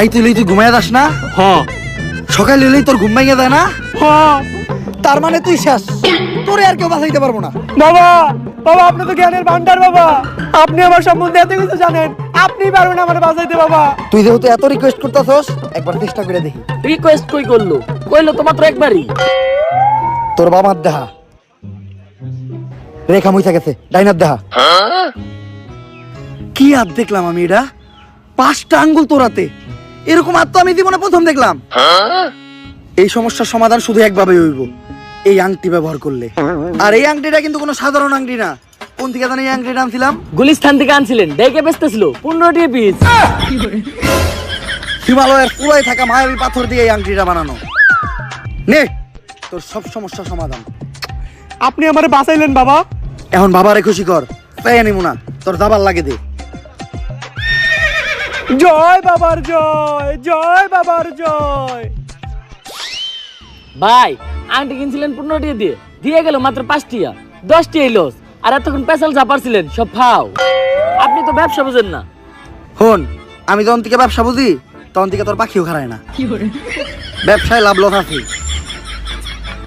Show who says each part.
Speaker 1: রাইতে হইলেই তুই ঘুমাইয়া যাস না?
Speaker 2: হ্যাঁ
Speaker 1: সকালে হইলেই তোর ঘুম ভাঙিয়া যায় না?
Speaker 2: হ্যাঁ।
Speaker 1: তার মানে তুই শেষ, তোরে আর কেউ বাঁচাইতে পারবো না।
Speaker 2: বাবা বাবা, আপনি তো জ্ঞানের ভান্ডার বাবা, আপনি আমার সম্বন্ধে এত কিছু জানেন, আপনিই পারবেন আমার বাঁচাইতে বাবা।
Speaker 1: তুই যেহেতু এত রিকোয়েস্ট করতেছস, একবার চেষ্টা করে দেখি।
Speaker 2: রিকোয়েস্ট কই করলো, কইলো তো মাত্র একবারই।
Speaker 1: তোর বাবার দেহা রেখা মুইছা গেছে, ডাইনার দেহা। কি হাত দেখলাম আমি, এটা 5টা আঙ্গুল তোরাতে, এরকম হাত তো আমি জীবনে প্রথম দেখলাম। এই সমস্যার সমাধান শুধু একভাবে হইব, এই আংটি ব্যবহার করলে। আর এই আংটিটা কিন্তু কোনো সাধারণ আংটি না। কোন থেকে জানি এই আংটিটা আনছিলাম?
Speaker 2: গুলিস্তান থেকে আনছিলেন, ডেকে বেচতেছিল 15 পিস।
Speaker 1: হিমালয়ের পুরাই থাকা মায়াবী পাথর দিয়ে এই আংটিটা বানানো। নে তোর সব সমস্যার সমাধান।
Speaker 2: আপনি আমারে বাঁচাইলেন বাবা।
Speaker 1: এখন বাবারে খুশি কর, তাই আনিমু না, তোর দাবার লাগে দে।
Speaker 2: জয় বাবার জয়, জয় বাবার জয়। ভাই আংটি কিনছিলেন 15 টাকা দিয়ে, দিয়ে গেল মাত্র 5 টাকা, 10 টাকা লস। আর এতক্ষণ পেছাল চাপারছিলেন সব ফাও। আপনি তো ব্যবসা বুঝেন না।
Speaker 1: হন, আমি যখন থেকে ব্যবসা বুঝি তখন থেকে তোর পাখিও খারায় না। ব্যবসায় লাভ লস আছে।